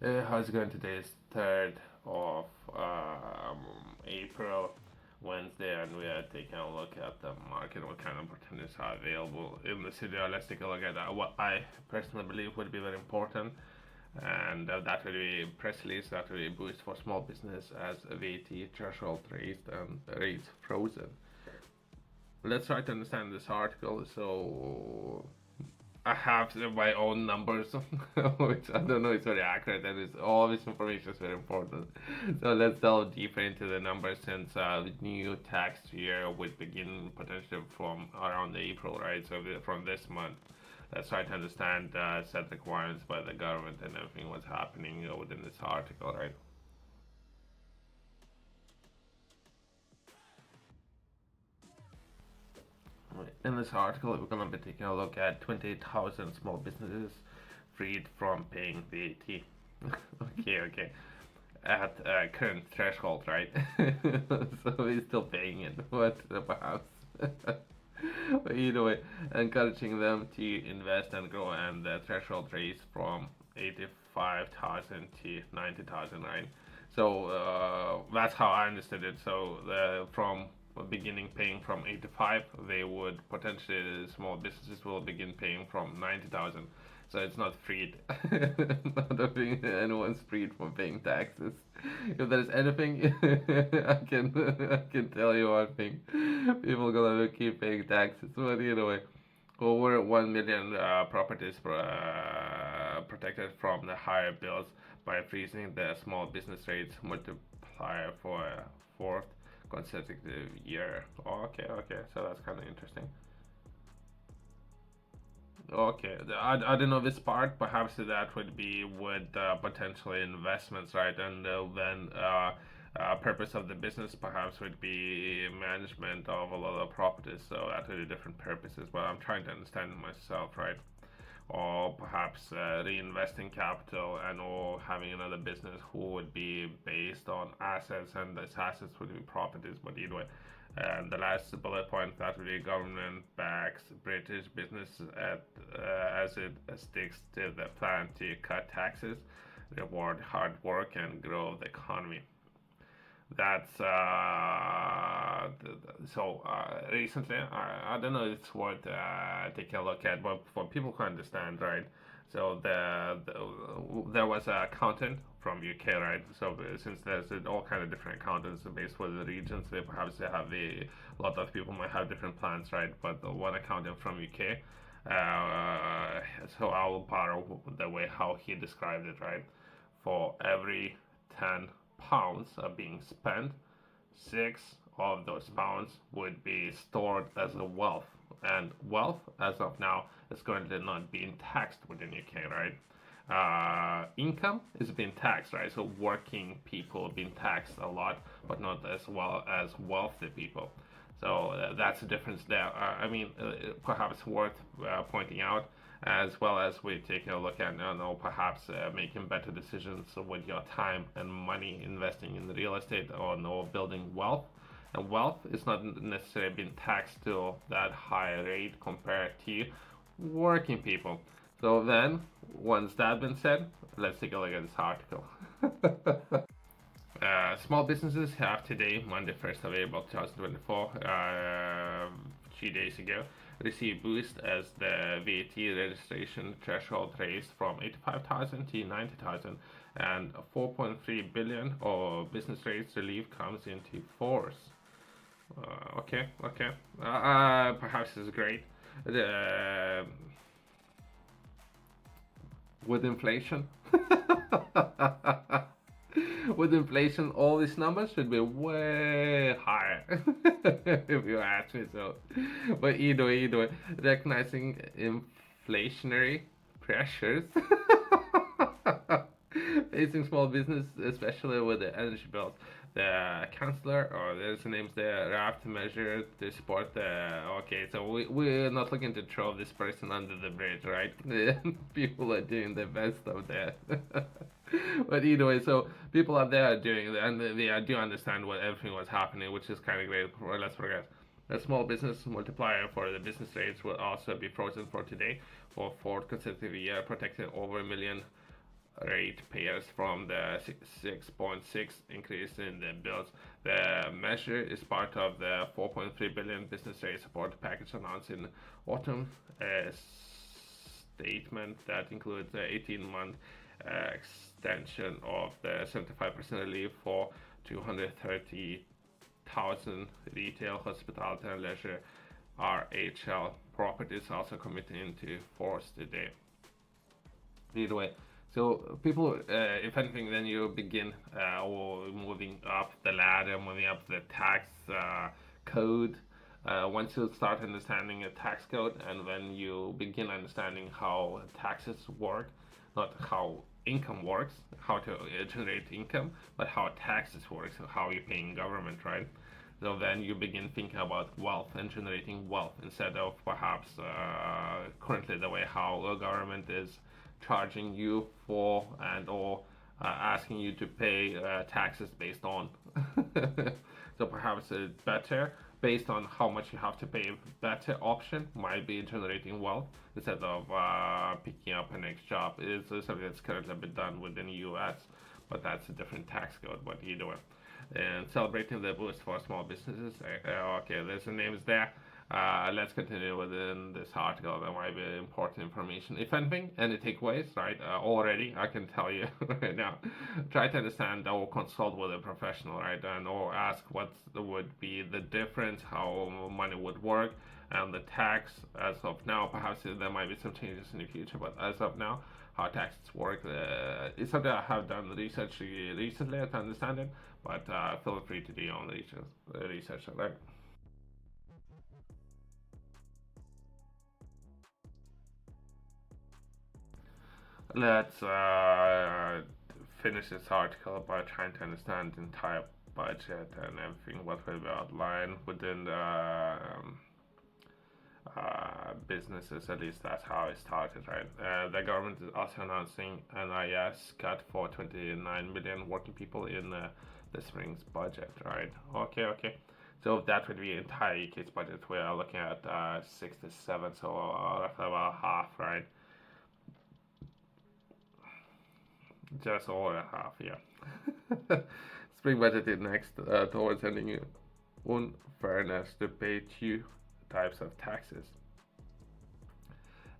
How's it going? Today is 3rd of April, Wednesday, and we are taking a look at the market, what kind of opportunities are available in the city. Let's take a look at what I personally believe would be very important, and that will be press release, that will be a boost for small business as VAT threshold raised and rates frozen. Let's try to understand this article. So I have my own numbers, which I don't know is very accurate, and it's, all this information is very important. So let's delve deeper into the numbers since the new tax year would begin potentially from around April, right? So from this month, let's try to understand set requirements by the government and everything what's happening within this article, right? In this article, we're going to be taking a look at 28,000 small businesses freed from paying VAT. Okay. At current threshold, right? So we're still paying it, but perhaps. But either way, encouraging them to invest and grow, and the threshold raised from 85,000 to 90,000, right? So that's how I understood it. So from beginning paying from 85, they would potentially small businesses will begin paying from 90,000. So it's not freed. Not being anyone's freed from paying taxes. If there's anything I can tell you one thing. People gonna keep paying taxes. But either way, over 1 million properties protected from the higher bills by freezing the small business rates multiplier for a fourth consecutive year. Okay, so that's kind of interesting. Okay, I don't know this part. Perhaps that would be with potentially investments, right? And then purpose of the business perhaps would be management of a lot of properties. So that would be different purposes. But I'm trying to understand myself, right? Or perhaps reinvesting capital and or having another business who would be based on assets, and these assets would be properties. But either way, and the last bullet point, that would be government backs British business as it sticks to the plan to cut taxes, reward hard work, and grow the economy. That's so recently. I don't know if it's worth taking a look at, but for people who understand, right? So there was a accountant from UK, right? So since there's all kind of different accountants based for the regions, they perhaps they have a lot of people might have different plans, right? But the one accountant from UK, so I will borrow the way how he described it, right? For every 10 pounds are being spent, 6 of those pounds would be stored as a wealth. And wealth, as of now, is currently not being taxed within UK, right? Income is being taxed, right? So working people are being taxed a lot, but not as well as wealthy people. So that's the difference there. Perhaps worth pointing out, as well as we're taking a look at, perhaps making better decisions with your time and money investing in real estate or building wealth. And wealth is not necessarily being taxed to that high rate compared to working people. So then, once that been said, let's take a look at this article. Small businesses have today, Monday, 1st of April 2024, 3 days ago, received boost as the VAT registration threshold raised from 85,000 to 90,000, and 4.3 billion of business rates relief comes into force. Okay. Perhaps it's great. The, with inflation. With inflation, all these numbers should be way higher, if you ask me so. But either way, recognizing inflationary pressures facing small business, especially with the energy bills. The chancellor, or there's the names there, draft measure to support the. Okay, so we're not looking to throw this person under the bridge, right? People are doing the best of that. But either way, so people out there are doing it, and they do understand what everything was happening, which is kind of great. Let's progress. A small business multiplier for the business rates will also be frozen for today for fourth consecutive year, protecting over a million ratepayers from the 6.6 increase in the bills. The measure is part of the 4.3 billion business rate support package announced in autumn. A statement that includes the 18-month extension of the 75% relief for 230,000 retail, hospitality, and leisure RHL properties also committing to force today. Either way, so people, if anything, then you begin or moving up the ladder, moving up the tax code. Once you start understanding a tax code, and when you begin understanding how taxes work, not how income works, how to generate income, but how taxes work, so how you're paying government, right? So then you begin thinking about wealth and generating wealth instead of perhaps currently the way how a government is charging you for and or asking you to pay taxes based on. So perhaps a better based on how much you have to pay. Better option might be generating wealth instead of picking up a next job. It's something that's currently been done within the U.S., but that's a different tax code. What you do? And celebrating the boost for small businesses. Okay, there's the names there. Let's continue within this article. There might be important information. If anything, any takeaways, right? Already, I can tell you right now. Try to understand or consult with a professional, right? And or ask what would be the difference, how money would work, and the tax as of now. Perhaps there might be some changes in the future, but as of now, how taxes work. It's something I have done research recently to understand it, but feel free to do your own research, right? Let's finish this article by trying to understand the entire budget and everything, what will be outlined within the businesses. At least that's how it started, right? The government is also announcing an IS cut for 29 million working people in the spring's budget, right? Okay, okay. So that would be entire UK's budget. We are looking at 67, so roughly about half, right? Just over half, yeah. Spring budget is next towards ending unfairness to pay two types of taxes.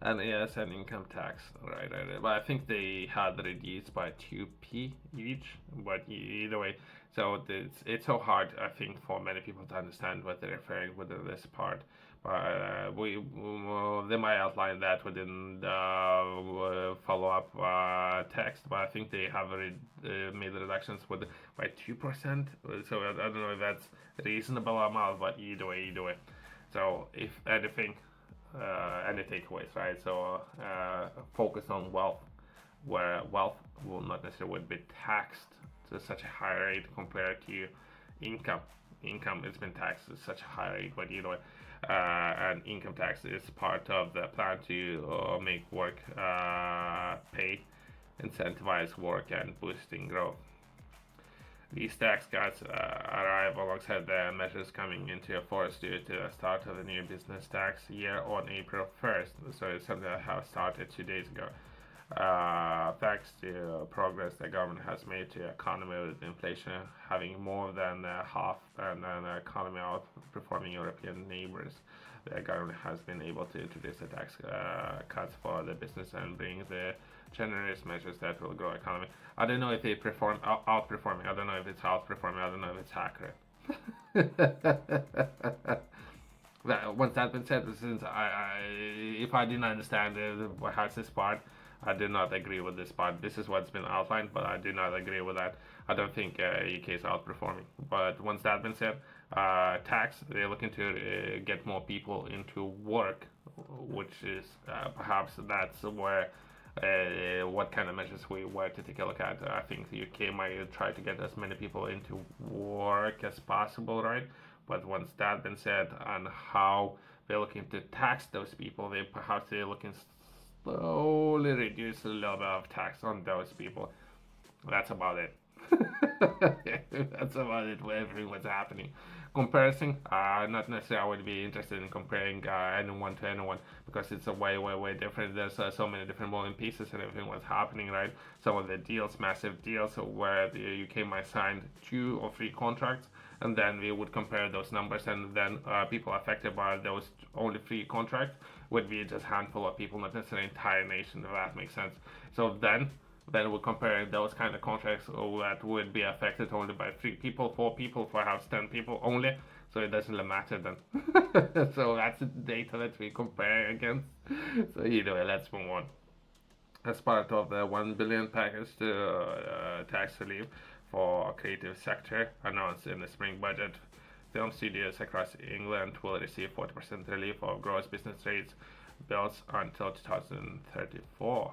And yes, an income tax, right. But I think they had reduced by 2p each, but either way. So it's so hard, I think, for many people to understand what they're referring within this part. But they might outline that within the follow-up text. But I think they have made the reductions with by 2%. So I don't know if that's reasonable amount, but either way. So if anything, any takeaways, right? So focus on wealth, where wealth will not necessarily would be taxed to such a high rate compared to income. Income has been taxed at such a high rate, but either way, and income tax is part of the plan to make work pay, incentivize work, and boosting growth. These tax cuts arrive alongside the measures coming into force due to the start of the new business tax year on April 1st. So it's something that has started 2 days ago. Thanks to progress the government has made to the economy with inflation having more than half and an economy outperforming European neighbors. The government has been able to introduce the tax cuts for the business and bring the generous measures that will grow economy. I don't know if they perform outperforming. I don't know if it's outperforming. I don't know if it's accurate. Once that's been said, since if I didn't understand perhaps this part, I do not agree with this part. This is what's been outlined, but I do not agree with that. I don't think UK is outperforming. But once that's been said, tax, they're looking to get more people into work, which is perhaps that's where what kind of measures we were to take a look at. I think the UK might try to get as many people into work as possible, right? But once that's been said, on how they're looking to tax those people, they're looking slowly reduce a little bit of tax on those people. That's about it. That's about it. Everything what's happening. Comparison, not necessarily I would be interested in comparing anyone to anyone because it's a way different. There's so many different moving pieces and everything what's happening, right? Some of the deals, massive deals, where the UK might sign 2 or 3 contracts, and then we would compare those numbers, and then people affected by those only 3 contracts would be just a handful of people, not necessarily entire nation, if that makes sense. So then we're comparing those kind of contracts that would be affected only by 3 people, 4 people, perhaps 10 people only. So it doesn't really matter then. So that's the data that we compare against. So anyway, let's move on. As part of the 1 billion package to tax relief for creative sector announced in the spring budget, film studios across England will receive 40% relief of gross business rates bills until 2034.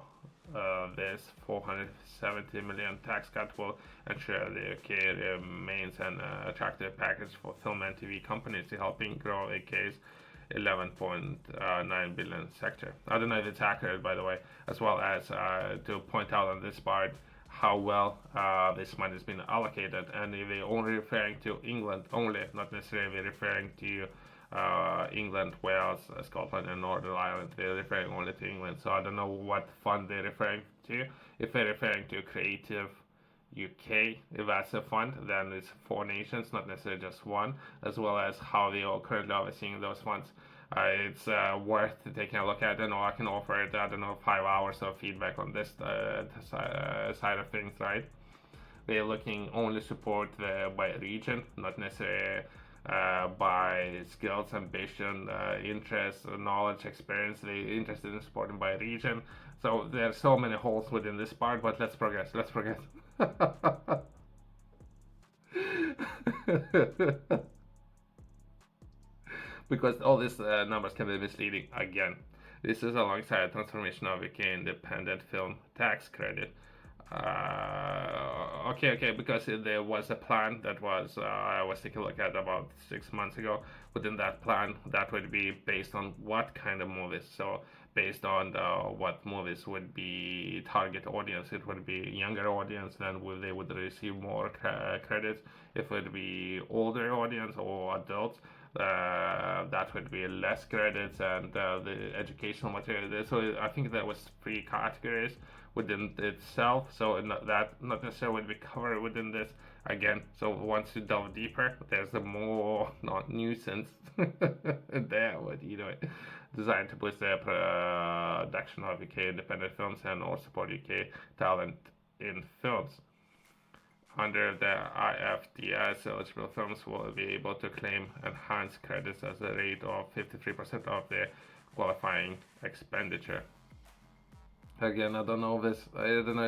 This 470 million tax cut will ensure the UK remains an attractive package for film and TV companies, helping grow UK's 11.9 billion sector. I don't know if it's accurate, by the way, as well as to point out on this part how well this money has been allocated, and if they're only referring to England only, not necessarily referring to England, Wales, Scotland, and Northern Ireland. They're referring only to England, so I don't know what fund they're referring to. If they're referring to Creative UK, if that's a fund, then it's 4 nations, not necessarily just one, as well as how they are currently overseeing those funds. It's worth taking a look at. I don't know, I can offer it, I don't know, 5 hours of feedback on this side of things, right? We're looking only support by region, not necessarily by skills, ambition, interest, knowledge, experience. They're interested in supporting by region. So there are so many holes within this part, but let's progress. Let's progress. Because all these numbers can be misleading again. This is alongside transformation of UK independent film tax credit. Okay, because there was a plan that was I was taking a look at about 6 months ago. Within that plan, that would be based on what kind of movies. So based on what movies would be target audience, it would be younger audience, then they would receive more credits. If it would be older audience or adults, that would be less credits, and the educational material. So I think there was 3 categories within itself. So that not necessarily would be covered within this again. So once you delve deeper, there's a more not nuisance there. What designed to boost the production of UK independent films and or support UK talent in films. Under the IFDS, eligible films will be able to claim enhanced credits as a rate of 53% of their qualifying expenditure. Again, I don't know if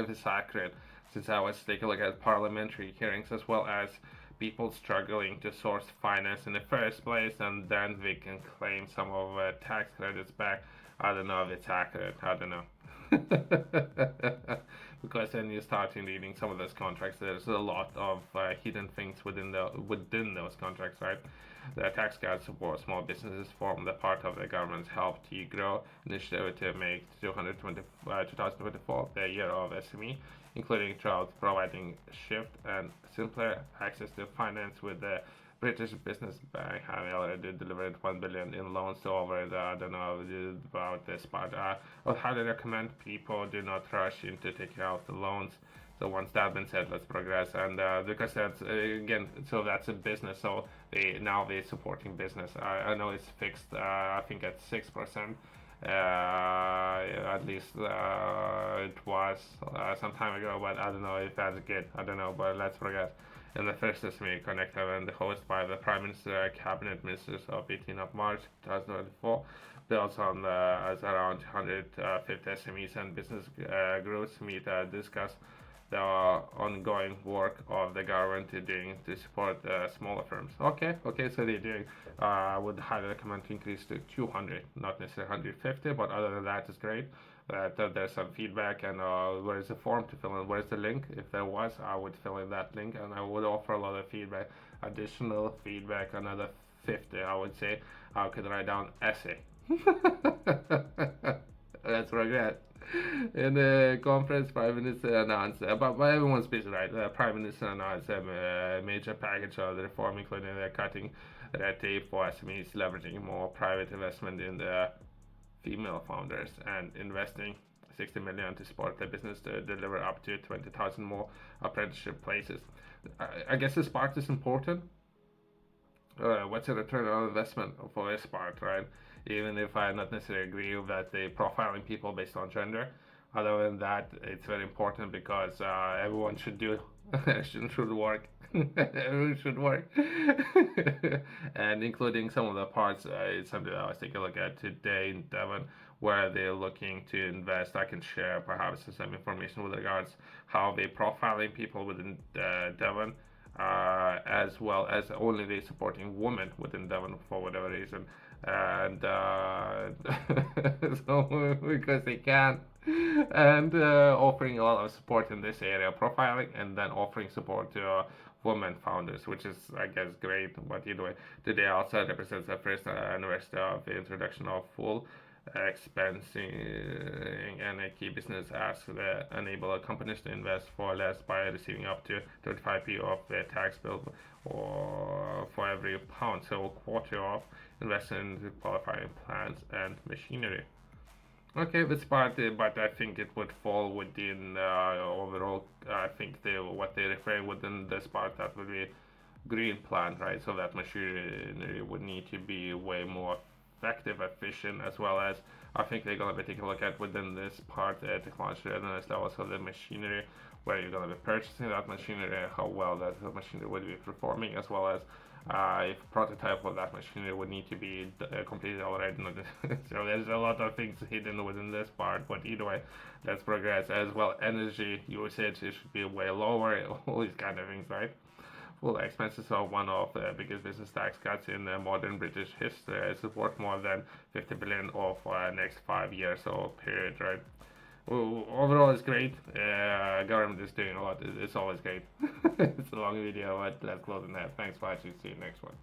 it's accurate, since I was taking a look at parliamentary hearings as well as people struggling to source finance in the first place, and then we can claim some of tax credits back. I don't know if it's accurate. I don't know. Because then you start reading some of those contracts, there's a lot of hidden things within those contracts, right? The tax cuts for small businesses form the part of the government's Help to Grow initiative to make 2024 the year of SME, including throughout providing shift and simpler access to finance, with the British Business Bank having already delivered 1 billion in loans to over I don't know about this, but I would highly recommend people do not rush into taking out the loans. So once that's been said, let's progress. And because that's again, so that's a business. So they're supporting business. I know it's fixed. I think at 6%. At least it was some time ago, but I don't know if that's good. I don't know, but let's progress. And the first SME Connect event, hosted by the Prime Minister, Cabinet Ministers of 18th of March 2024, builds on as around 150 SMEs and business groups meet and discuss the ongoing work of the government doing to support smaller firms. Okay, so they're doing. I would highly recommend to increase to 200, not necessarily 150, but other than that, it's great. There's some feedback, and where is the form to fill in? Where's the link? If there was, I would fill in that link, and I would offer a lot of feedback, additional feedback, another 50. I would say I could write down essay. Let's regret. In the conference, Prime Minister announced, but everyone's busy, right? Prime Minister announced a major package of the reform, including cutting red tape for SMEs, leveraging more private investment in the female founders, and investing 60 million to support the business to deliver up to 20,000 more apprenticeship places. I guess this part is important. What's the return on investment for this part, right? Even if I not necessarily agree with that they profiling people based on gender. Other than that, it's very important because everyone should do should work. Everyone should work, and including some of the parts. It's something that I was taking a look at today in Devon, where they're looking to invest. I can share perhaps some information with regards how they profiling people within Devon, as well as only they supporting women within Devon for whatever reason, and so because they can, and offering a lot of support in this area, profiling, and then offering support to women founders, which is, I guess, great. But either way, today also represents the first anniversary of the introduction of full expensing and a key business asks that enable companies to invest for less by receiving up to 35p of their tax bill or for every pound, so a quarter of investment in qualifying plants and machinery. Okay, this part, but I think it would fall within overall. I think what they refer within this part that would be green plant, right? So that machinery would need to be way more effective, efficient, as well as I think they're gonna be taking a look at within this part technology readiness level, so the machinery where you're gonna be purchasing that machinery, how well that machinery would be performing, as well as if prototype of that machinery would need to be completed already. So there's a lot of things hidden within this part, but either way, let's progress. As well, energy usage it should be way lower, all these kind of things, right? Full expenses are one of the biggest business tax cuts in modern British history. It's worth more than 50 billion over next 5 years or period, right? Well, overall, it's great. Government is doing a lot. It's always great. It's a long video, but let's close on that. Thanks for watching. See you next one.